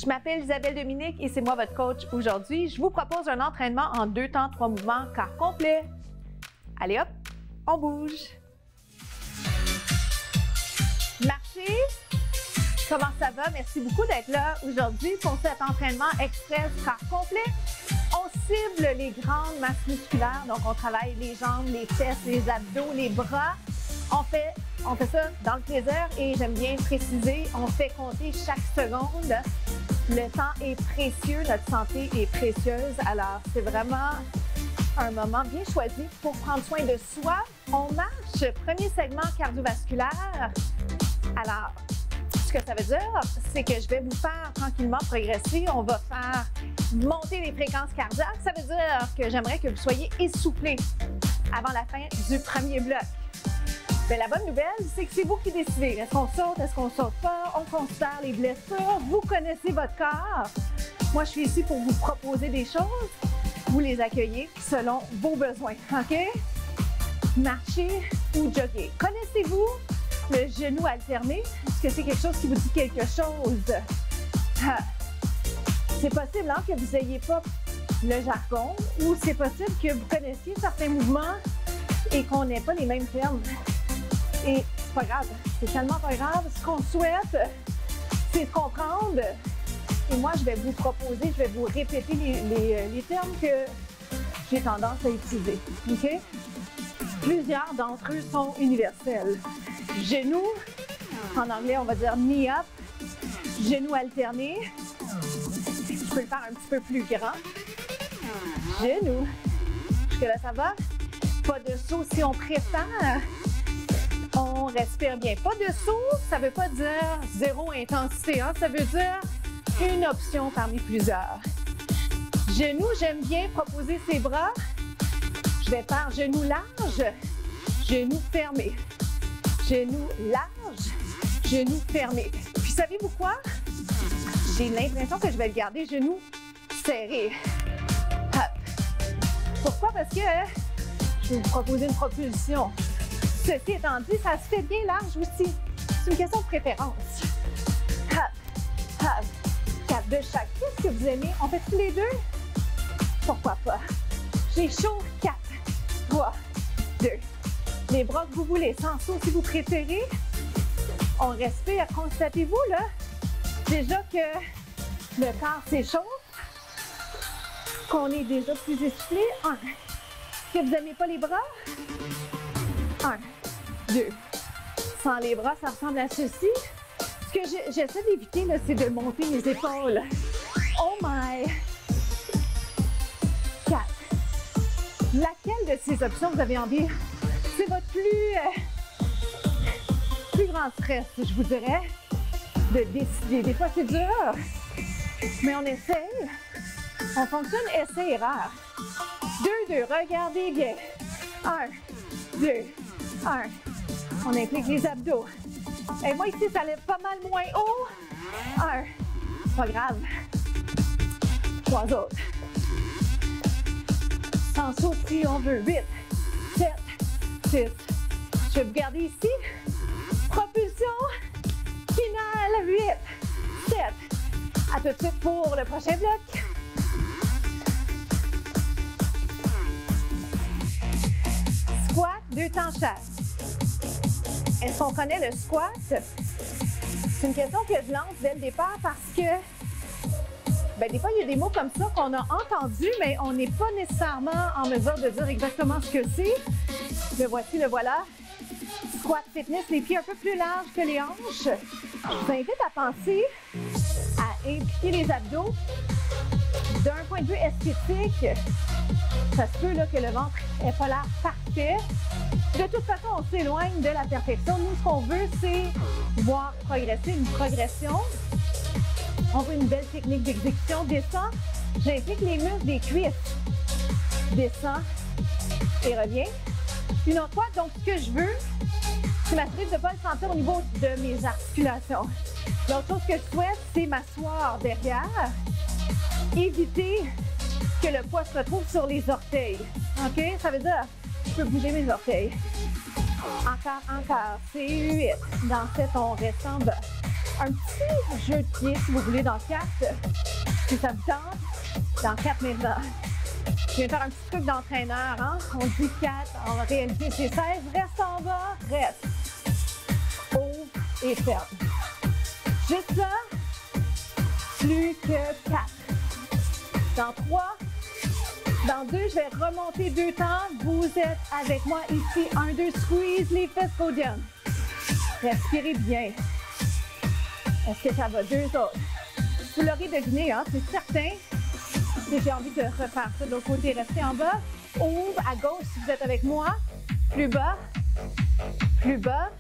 Je m'appelle Isabelle Dominique et c'est moi votre coach aujourd'hui. Je vous propose un entraînement en 2 temps, 3 mouvements, quart complet. Allez hop, on bouge. Marchez. Comment ça va? Merci beaucoup d'être là aujourd'hui pour cet entraînement express quart complet. On cible les grandes masses musculaires, donc on travaille les jambes, les fesses, les abdos, les bras. On fait ça dans le plaisir et j'aime bien préciser, on fait compter chaque seconde. Le temps est précieux, notre santé est précieuse, alors c'est vraiment un moment bien choisi pour prendre soin de soi. On marche, premier segment cardiovasculaire. Alors, ce que ça veut dire, c'est que je vais vous faire tranquillement progresser. On va faire monter les fréquences cardiaques. Ça veut dire que j'aimerais que vous soyez essoufflés avant la fin du premier bloc. Mais la bonne nouvelle, c'est que c'est vous qui décidez. Est-ce qu'on saute, est-ce qu'on saute pas? On considère les blessures. Vous connaissez votre corps. Moi, je suis ici pour vous proposer des choses. Vous les accueillez selon vos besoins, OK? Marcher ou jogger. Connaissez-vous le genou alterné? Est-ce que c'est quelque chose qui vous dit quelque chose? C'est possible que vous n'ayez pas le jargon ou c'est possible que vous connaissiez certains mouvements et qu'on n'ait pas les mêmes termes. Et c'est pas grave, c'est tellement pas grave. Ce qu'on souhaite, c'est comprendre. Et moi, je vais vous proposer, je vais vous répéter les termes que j'ai tendance à utiliser. OK? Plusieurs d'entre eux sont universels. Genou, en anglais, on va dire knee up. Genou alterné. Je peux le faire un petit peu plus grand. Genou. Jusque-là, ça va? Pas de saut si on préfère. On respire bien. Pas de saut, ça ne veut pas dire zéro intensité. Ça veut dire une option parmi plusieurs. Genou, j'aime bien proposer ses bras. Je vais faire genou large, genou fermé. Genou large, genou fermé. Puis savez-vous quoi? J'ai l'impression que je vais le garder genou serré. Hop. Pourquoi? Parce que je vais vous proposer une propulsion. Ceci étant dit, ça se fait bien large aussi. C'est une question de préférence. Hop, hop. 4 de chaque. Qu'est-ce que vous aimez? On fait tous les deux? Pourquoi pas? J'ai chaud. 4, 3, 2. Les bras que vous voulez, sans saut si vous préférez. On respire. Constatez-vous là, déjà que le corps s'échauffe, qu'on est déjà plus essoufflé. 1. Est-ce que vous n'aimez pas les bras? 1, 2. Sans les bras, ça ressemble à ceci. Ce que j'essaie d'éviter, c'est de monter mes épaules. Oh my! 4. Laquelle de ces options vous avez envie? C'est votre plus grand stress, je vous dirais, de décider. Des fois, c'est dur, mais on essaye. On fonctionne essai-erreur. 2, 2. Regardez bien. 1, 2, 1. On implique les abdos. Et moi, ici, ça lève pas mal moins haut. 1. Pas grave. 3 autres. Sans saut si on veut. 8, 7, 6. Je vais vous garder ici. Propulsion. Finale. 8, 7. À tout de suite pour le prochain bloc. Squat, 2 temps chaque. Est-ce qu'on connaît le squat? C'est une question que je lance dès le départ parce que des fois, il y a des mots comme ça qu'on a entendus, mais on n'est pas nécessairement en mesure de dire exactement ce que c'est. Le voici, le voilà. Squat fitness, les pieds un peu plus larges que les hanches. Je vous invite à penser à impliquer les abdos. D'un point de vue esthétique, ça se peut que le ventre n'ait pas l'air parfait. De toute façon, on s'éloigne de la perfection. Nous, ce qu'on veut, c'est voir progresser, une progression. On veut une belle technique d'exécution. Descend, j'implique les muscles des cuisses. Descend et revient. Une autre fois, donc ce que je veux, c'est m'assurer de ne pas le sentir au niveau de mes articulations. L'autre chose que je souhaite, c'est m'asseoir derrière. Éviter que le poids se retrouve sur les orteils. OK? Ça veut dire, je peux bouger mes orteils. Encore, encore. C'est 8. Dans 7, on reste en bas. un petit jeu de pied, si vous voulez, dans 4. Si ça vous tente, dans 4 maintenant. Je viens faire un petit truc d'entraîneur, hein? On dit 4, en réalité c'est 16. Reste en bas, reste. Ouvre et ferme. Juste ça, plus que 4. Dans 3, dans 2, je vais remonter 2 temps. Vous êtes avec moi ici. 1, 2, squeeze les fesses podium. Respirez bien. Est-ce que ça va? 2 autres. Vous l'aurez deviné, hein? C'est certain. Si j'ai envie de refaire ça de l'autre côté, restez en bas. Ouvre à gauche si vous êtes avec moi. Plus bas. Plus bas.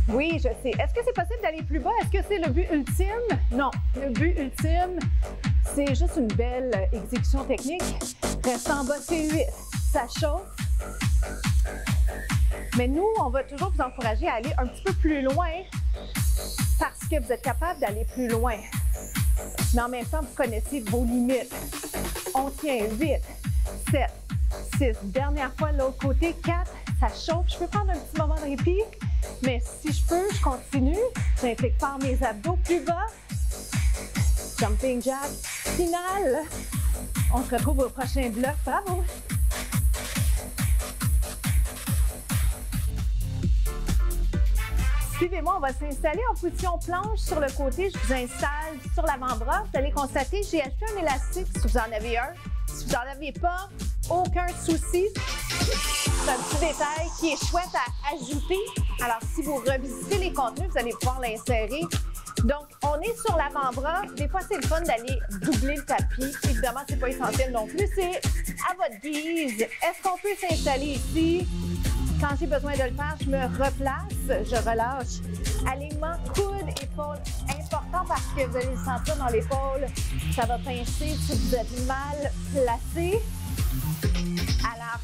Oui, je sais. Est-ce que c'est possible d'aller plus bas? Est-ce que c'est le but ultime? Non. Le but ultime, c'est juste une belle exécution technique. Reste en bas, c'est 8. Ça chauffe. Mais nous, on va toujours vous encourager à aller un petit peu plus loin parce que vous êtes capable d'aller plus loin. Mais en même temps, vous connaissez vos limites. On tient 8, 7, 6. Dernière fois, de l'autre côté, 4. Ça chauffe. Je peux prendre un petit moment de répit, mais si je peux, je continue. J'implique fort mes abdos plus bas. Jumping jack. Final. On se retrouve au prochain bloc. Bravo! Suivez-moi, on va s'installer en position planche sur le côté. Je vous installe sur l'avant-bras. Vous allez constater, j'ai acheté un élastique si vous en avez un. Si vous n'en avez pas, aucun souci. C'est un petit détail qui est chouette à ajouter. Alors, si vous revisitez les contenus, vous allez pouvoir l'insérer. Donc, on est sur l'avant-bras. Des fois, c'est le fun d'aller doubler le tapis. Évidemment, c'est pas essentiel non plus. C'est à votre guise. Est-ce qu'on peut s'installer ici? Quand j'ai besoin de le faire, je me replace, je relâche. Alignement coude-épaule, important parce que vous allez le sentir dans l'épaule. Ça va pincer si vous êtes mal placé. Alors,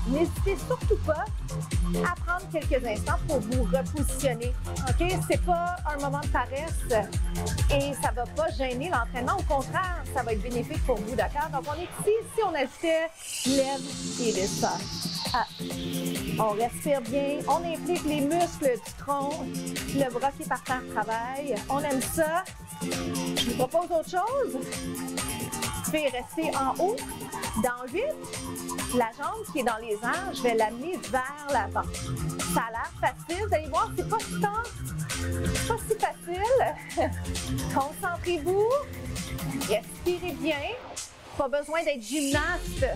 n'hésitez surtout pas à prendre quelques instants pour vous repositionner. OK? C'est pas un moment de paresse et ça va pas gêner l'entraînement. Au contraire, ça va être bénéfique pour vous, d'accord? Donc, on est ici. Si on ajoutait lève et descend. Ah. On respire bien. On implique les muscles du tronc. Le bras qui est par terre travaille. On aime ça. Je vous propose autre chose. Vous pouvez rester en haut. Dans 8, la jambe qui est dans les airs, je vais l'amener vers l'avant. Ça a l'air facile. Vous allez voir, c'est pas si facile. Concentrez-vous. Respirez bien. Pas besoin d'être gymnaste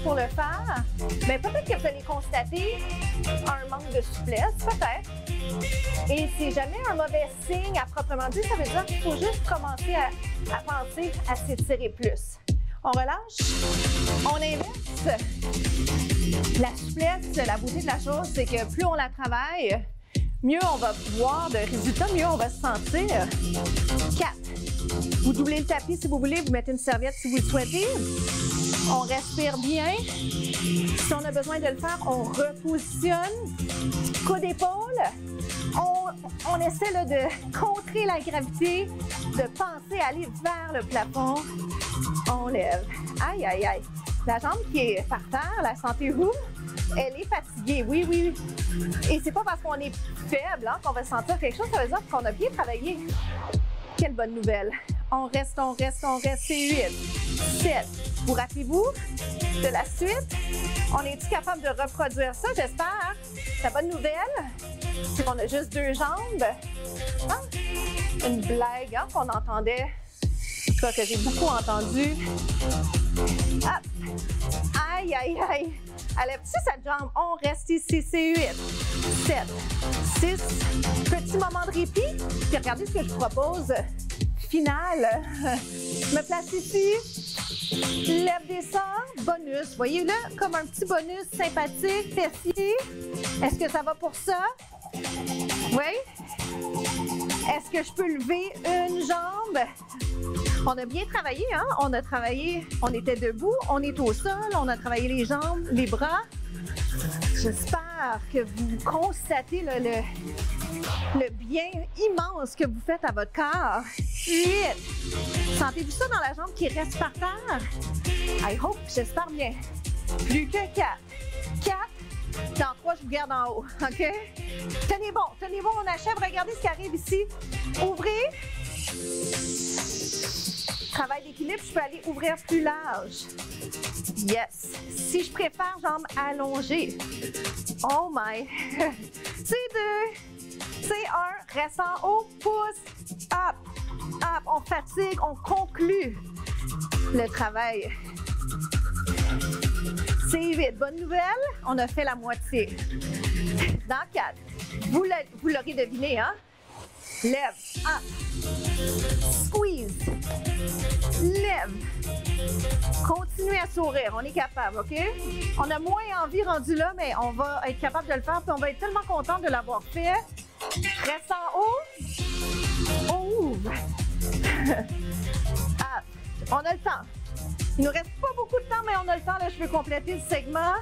pour le faire. Mais peut-être que vous allez constater un manque de souplesse, peut-être. Et c'est jamais un mauvais signe à proprement dit. Ça veut dire qu'il faut juste commencer à penser à s'étirer plus. On relâche, on inverse. La souplesse, la beauté de la chose, c'est que plus on la travaille, mieux on va voir de résultats, mieux on va se sentir. 4. Vous doublez le tapis si vous voulez, vous mettez une serviette si vous le souhaitez. On respire bien. Si on a besoin de le faire, on repositionne. Coude-épaule. On essaie là, de contrer la gravité, de penser à aller vers le plafond. On lève. Aïe, aïe, aïe. La jambe qui est par terre, la sentez-vous? Elle est fatiguée, oui, oui. Et c'est pas parce qu'on est faible qu'on va sentir quelque chose, ça veut dire qu'on a bien travaillé. Quelle bonne nouvelle. On reste, on reste, on reste. C'est 8, 7. Vous rappelez-vous de la suite? On est-tu capable de reproduire ça, j'espère? La bonne nouvelle, c'est qu'on a juste 2 jambes. Une blague qu'on entendait, en tout cas que j'ai beaucoup entendu. Hop! Aïe, aïe, aïe! Lève-tu cette jambe? On reste ici, c'est 8, 7, 6. Petit moment de répit. Puis regardez ce que je vous propose. Final. Je me place ici. Lève, descend. Bonus. Voyez-le comme un petit bonus sympathique. Fessier. Est-ce que ça va pour ça? Oui? Est-ce que je peux lever une jambe? On a bien travaillé, hein? On a travaillé, on était debout, on est au sol, on a travaillé les jambes, les bras. J'espère que vous constatez le bien immense que vous faites à votre corps. 8. Sentez-vous ça dans la jambe qui reste par terre? I hope, j'espère bien. Plus que 4. 4. Dans 3, je vous garde en haut, OK? Tenez bon, on achève. Regardez ce qui arrive ici. Ouvrez. Travail d'équilibre, je peux aller ouvrir plus large. Yes. Si je préfère jambes allongées. Oh my. C2. C1. Reste en haut. Pousse. Up. Up. On fatigue. On conclut le travail. C8. Bonne nouvelle. On a fait la moitié. Dans 4. Vous l'aurez deviné, hein? Lève. Up. Squeeze. Lève. Continuez à sourire. On est capable, OK? On a moins envie rendu là, mais on va être capable de le faire. Puis on va être tellement content de l'avoir fait. Reste en haut. Ouvre. Up. On a le temps. Il nous reste pas beaucoup de temps, mais on a le temps. Là, je peux compléter le segment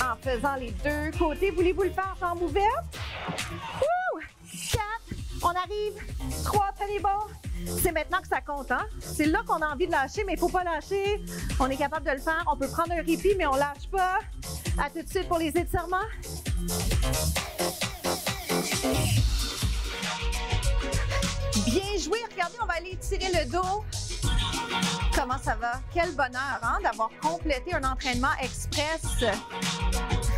en faisant les deux côtés. Voulez-vous le faire jambes ouvertes? 4. On arrive. 3, tenez bon. C'est maintenant que ça compte, hein? C'est là qu'on a envie de lâcher, mais il ne faut pas lâcher. On est capable de le faire. On peut prendre un répit, mais on ne lâche pas. À tout de suite pour les étirements. Bien joué. Regardez, on va aller étirer le dos. Comment ça va? Quel bonheur, hein, d'avoir complété un entraînement express.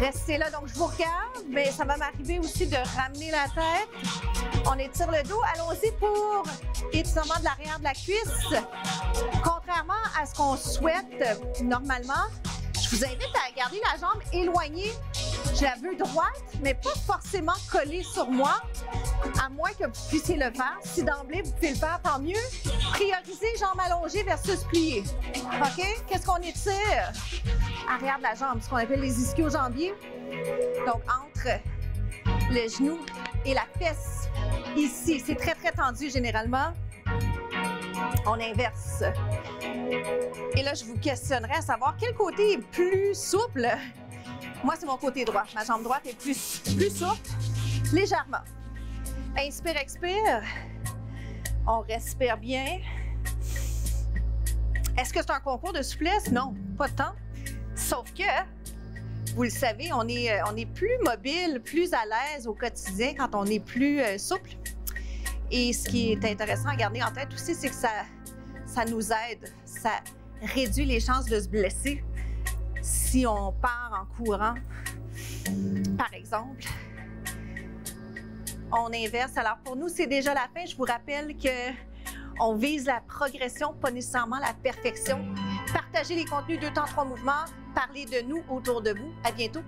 Restez là, donc je vous regarde, mais ça va m'arriver aussi de ramener la tête. On étire le dos. Allons-y pour étirement de l'arrière de la cuisse. Contrairement à ce qu'on souhaite normalement, je vous invite à garder la jambe éloignée. Je la veux droite, mais pas forcément collée sur moi, à moins que vous puissiez le faire. Si d'emblée, vous pouvez le faire, tant mieux. Priorisez jambes allongées versus pliées. OK? Qu'est-ce qu'on étire? Arrière de la jambe, ce qu'on appelle les ischio-jambiers. Donc, entre le genou et la fesse, ici. C'est très, très tendu généralement. On inverse. Et là, je vous questionnerai à savoir quel côté est plus souple. Moi, c'est mon côté droit. Ma jambe droite est plus souple, légèrement. Inspire, expire. On respire bien. Est-ce que c'est un concours de souplesse? Non, pas tant. Sauf que, vous le savez, on est plus mobile, plus à l'aise au quotidien quand on est plus souple. Et ce qui est intéressant à garder en tête aussi, c'est que ça nous aide. Ça réduit les chances de se blesser si on part en courant, par exemple. On inverse. Alors, pour nous, c'est déjà la fin. Je vous rappelle qu'on vise la progression, pas nécessairement la perfection. Partagez les contenus 2 temps 3 mouvements. Parlez de nous autour de vous. À bientôt.